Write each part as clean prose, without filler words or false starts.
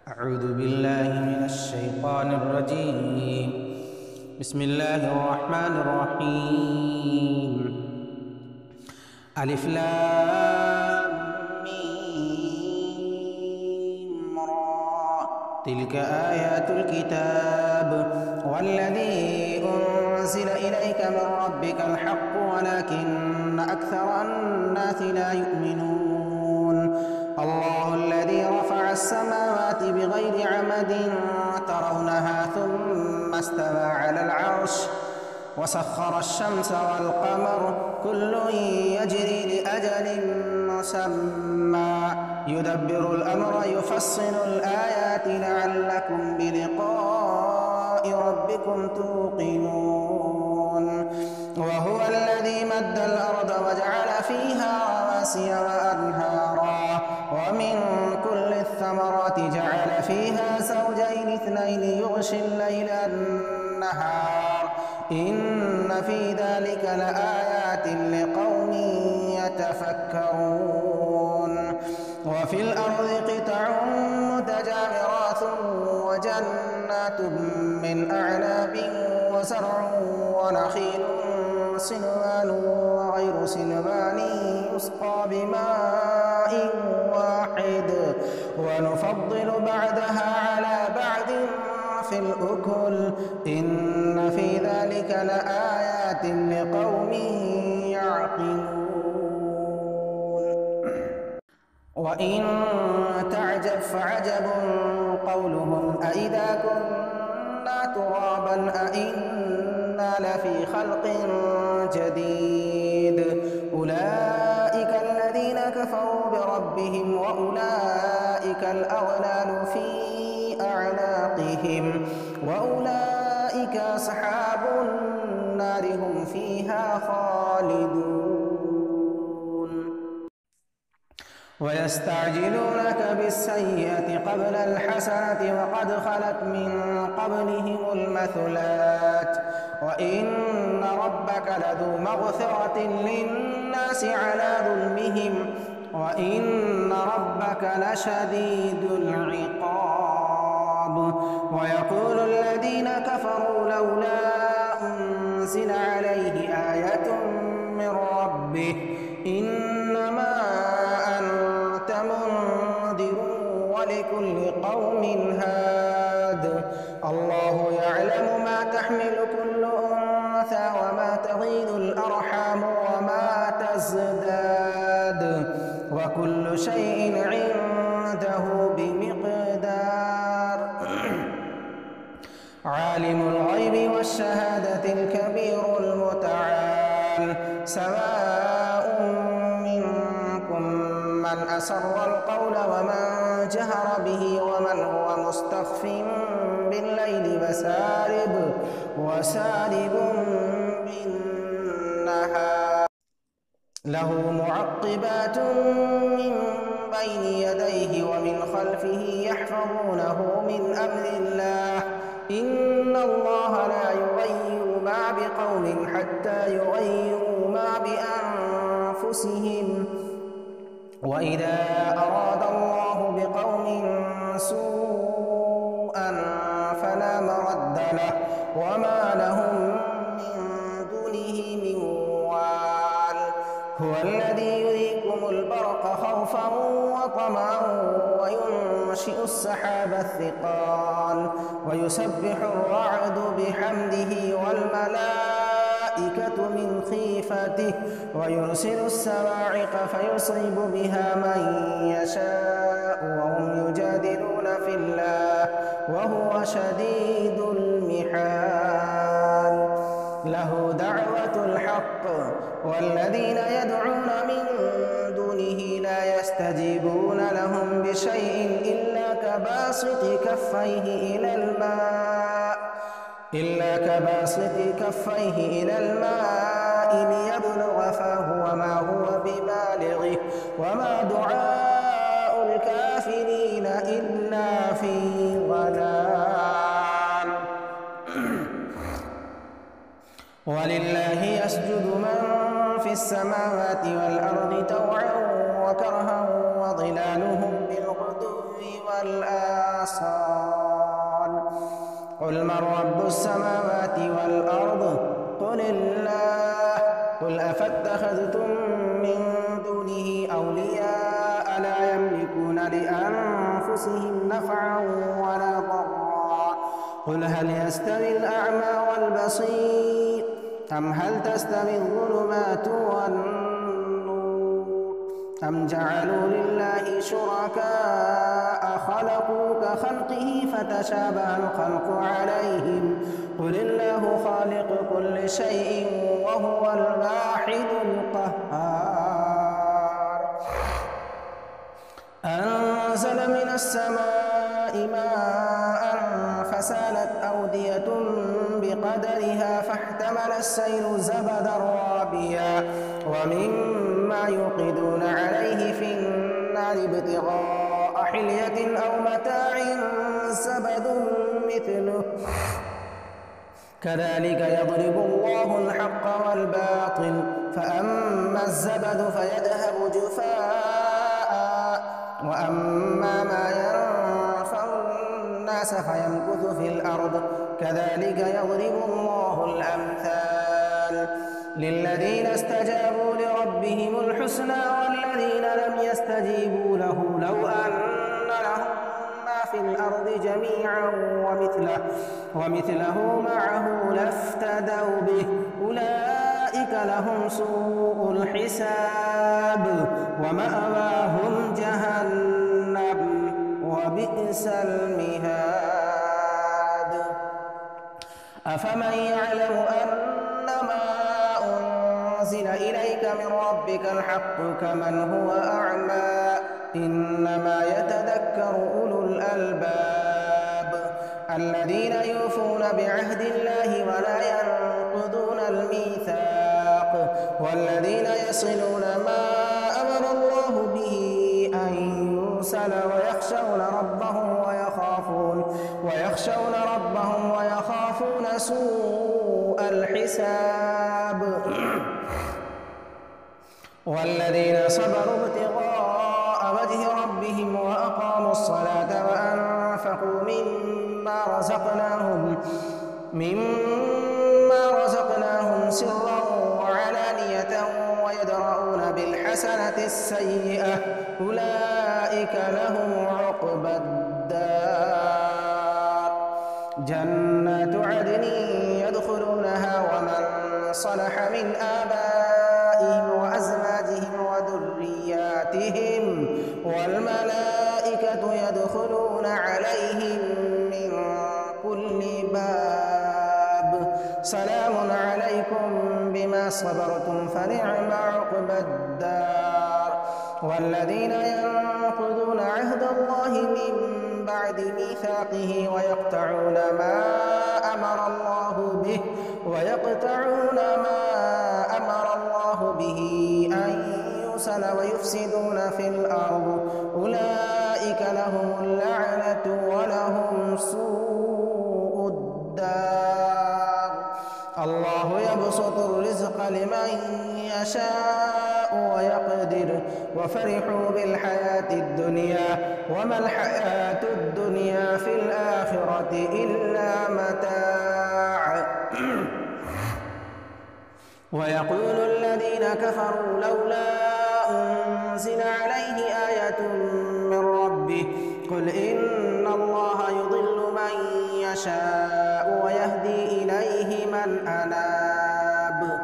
أعوذ بالله من الشيطان الرجيم. بسم الله الرحمن الرحيم. ألف لام ميم را. تلك آيات الكتاب والذي أنزل إليك من ربك الحق ولكن أكثر الناس لا يؤمنون. الله الذي رفع السماوات بغير عمد ترونها ثم استوى على العرش وسخر الشمس والقمر كل يجري لأجل مسمى يدبر الأمر يفصل الآيات لعلكم بلقاء ربكم توقنون. وهو الذي مد الأرض وجعل فيها رواسي وأنهارا ومن كل الثمرات جعل فيها زوجين اثنين يغشي الليل النهار إن في ذلك لآيات لقوم يتفكرون. وفي الأرض قطع متجاورات وجنات من أعناب وزرع ونخيل صنوان وغير صنوان يسقى بماء واحد ونفضل بعدها على بعد في الأكل إن في ذلك لآيات لقوم يعقلون. وإن تعجب فعجب قولهم أإذا كنا ترابا أإنا لفي خلق جديد أولئك الذين كفروا بربهم وأولئك الأغلال في أعناقهم وأولئك أصحاب النار هم فيها خالدون. ويستعجلونك بالسيئة قبل الحسنة وقد خلت من قبلهم المثلات وإن ربك لذو مغفرة للناس على ظلمهم وإن ربك لشديد العقاب. ويقول الذين كفروا لولا أنزل عليه آية من ربه إنما أنت منذر ولكل قوم هاد الله يعلم ما تحمل كل أنثى وما تغيض الأرحام وما تزداد وكل شيء عنده بمقدار. عالم الغيب والشهادة الكبير المتعال سواء منكم من أسر القول ومن جهر به ومن هو مستخف بالليل وسارب بالنهار له معقبات من بين يديه ومن خلفه يحفظونه من أمر الله إن الله لا يغير ما بقوم حتى يغيروا ما بأنفسهم وإذا أراد الله بقوم سوءا فلا مرد له وما لهم من دونه من وال. هو الذي يريكم البرق خوفا وطمعا وينشئ السحاب الثقال ويسبح الرعد بحمده والملائكة من خيفته ويرسل الصواعق فيصيب بها من يشاء وهم يجادلون في الله وهو شديد المحال. له دعوة الحق والذين يدعون من دونه لا يستجيبون لهم بشيء إلا كباسط كفيه إلى الماء ليبلغ فاه وما هو ببالغه وما دعاء الكافرين إلا في ضلال. ولله يسجد من في السماوات والأرض طوعا وكرها وظلالهم بالغدو والآصال صال. قل من رب السماوات والأرض قل الله. قل أفاتخذتم من دونه أولياء لا يملكون لأنفسهم نفعا ولا ضرا. قل هل يستوي الأعمى والبصير أم هل تستوي الظلمات والنور أم جعلوا لله شركاء خلقوا كخلقه فتشابه الخلق عليهم. قل الله خالق كل شيء وهو الواحد القهار. أنزل من السماء ماء فسالت أودية بقدرها فاحتمل السيل زبدا رابيا ومما يوقدون عليه في النار ابتغاء حلية أو متاع زبد مثله كذلك يضرب الله الحق والباطل. فأما الزبد فيذهب جفاء وأما ما ينفع الناس فيمكث في الأرض كذلك يضرب الله الأمثال. للذين استجابوا لربهم الحسنى والذين لم يستجيبوا له لو أن لهم ما في الأرض جميعا ومثله معه لافتدوا به أولئك لهم سوء الحساب ومأواهم جهنم وبئس المهاد. أفمن يعلم أنما أنزل إليك من ربك الحق كمن هو أعمى إنما يتذكر أولو الألباب الذين يوفون بعهد الله ولا ينقضون الميثاق والذين يصلون ما أمر الله به أن يوصل ويخشون ربهم ويخافون سوء الحساب والذين صبروا ابتغاء وجه ربهم وأقاموا الصلاة وأنفقوا مما رزقناهم سرا وعلانية ويدرؤون بالحسنة السيئة أولئك لهم عقبى الدار. جنات عدن يدخلونها ومن صلح من آبائهم وأزواجهم وذرياتهم والملائكة يدخلون عليهم من كل باب سلام عليكم بما صبرتم فنعم عقبى الدار. والذين ينقضون عهد الله من بعد ميثاقه ويقطعون ما أمر الله به أن يوصل ويفسدون في الأرض أولئك لهم اللعنة ولهم سوء الدار. الله يبسط الرزق لمن يشاء ويقدر وفرحوا بالحياة الدنيا وما الحياة الدنيا في الآخرة إلا متاع. ويقول الذين كفروا لولا أنزل عليه آية من ربه قل إن الله يضل من يشاء ويهدي إليه من أناب.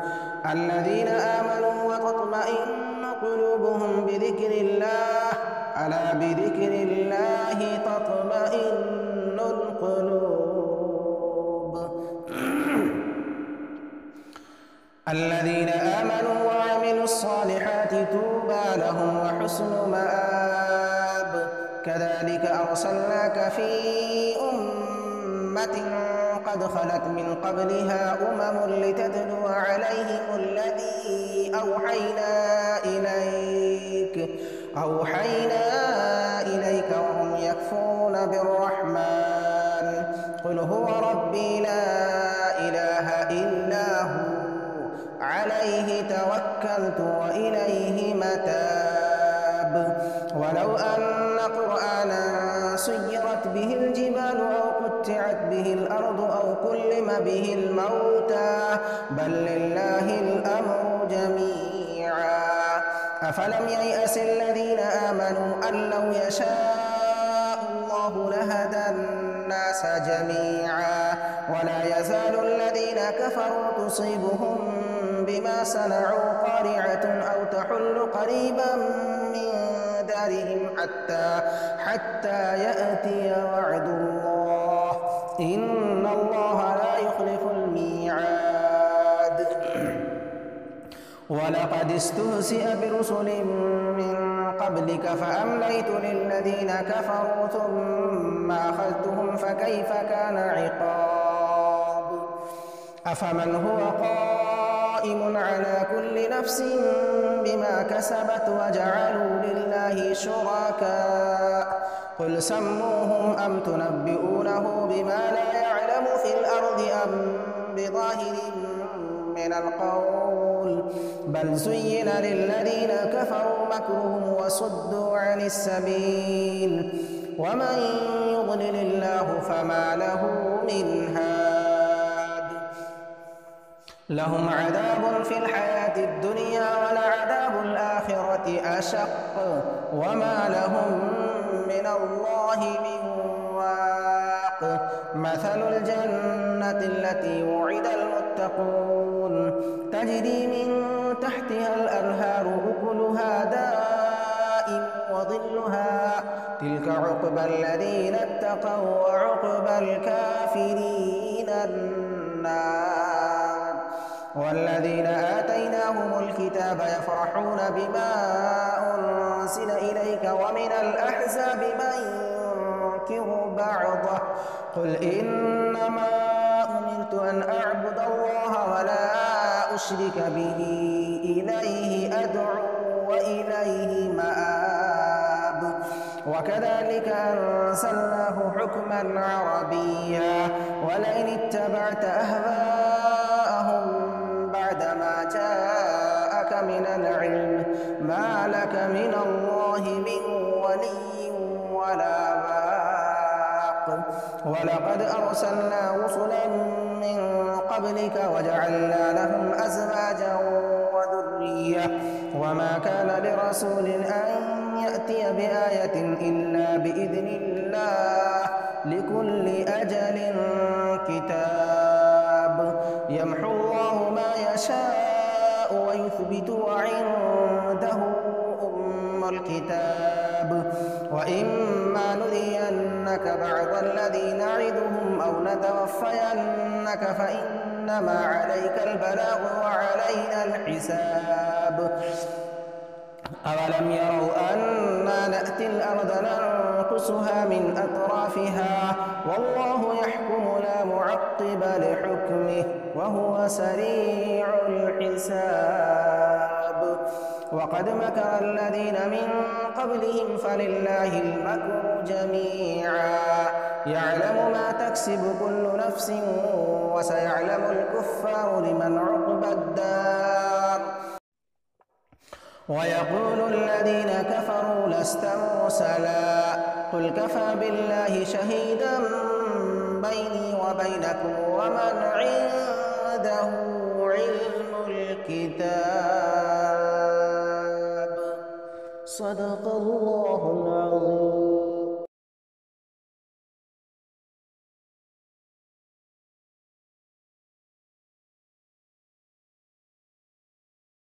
الذين آمنوا وتطمئن قلوبهم بذكر الله ألا بذكر الله تطمئن القلوب. الذين آمنوا وعملوا الصالحات طوبى لهم وحسن مآب. كذلك أرسلناك في أمة قد خلت من قبلها لتتلو عليهم الذي أوحينا إليك وهم يكفرون بالرحمن. قل هو ربي لا إله إلا هو عليه توكلت وإليه متاب. ولو أن قرآنا سيرت به الجبال أو قطعت به الأرض أو كلم به الموتى بل لله الأمر جميعا أفلم ييأس الذين آمنوا أن لو يشاء الله لهدى الناس جميعا ولا يزال الذين كفروا تصيبهم بما صنعوا قارعة أو تحل قريبا من دارهم حتى يأتي وعد الله إن الله لا يخلف الميعاد ولقد استهزئ برسل من قبلك فأمليت للذين كفروا ثم أخذتهم فكيف كان عقاب أفمن هو قائم على كل نفس بما كسبت وجعلوا لله شركاء قل سموهم أم تنبئونه بما لا يعلم في الأرض أم بظاهر من القول بل زين للذين كفروا مكرهم وصدوا عن السبيل ومن يضلل الله فما له من هاد لهم عذاب في الحياة الدنيا ولعذاب الآخرة أشق وما لهم من الله من واق مثل الجنة التي وعد المتقون تجري من تحتها الأنهار أكلها دائم وظلها تلك عقبى الذين اتقوا وعقبى الكافرين النار والذين آتيناهم الكتاب يفرحون بما أنزل إليك ومن الأحزاب من ينكر بعضه قل إنما أمرت أن أعبد الله ولا أشرك به إليه أدعو وإليه مآب وكذلك أنزلناه حكما عربيا ولئن اتبعت أهواءهم بعدما جاءك من العلم ما لك من الله من ولي ولا واق ولقد أرسلنا رسلا من قبلك وجعلنا لهم أزواجا وذرية وما كان لرسول أن يأتي بآية إلا بإذن الله لكل أجل كتاب يمحو الله ما يشاء ويثبت وعنده أم الكتاب وإما نرينك بعض الذي نعدهم أو نتوفينك فإنما عليك البلاغ وعلينا الحساب أولم يروا أنا نأتي الأرض ننقصها من أطرافها والله يحكم لا معقب لحكمه وهو سريع الحساب وقد مكر الذين من قبلهم فلله المكر جميعا يعلم ما تكسب كل نفس وسيعلم الكفار لمن عقبى الدار ويقول الذين كفروا لست مرسلا قل كفى بالله شهيدا بيني وبينكم ومن عنده علم الكتاب صدق الله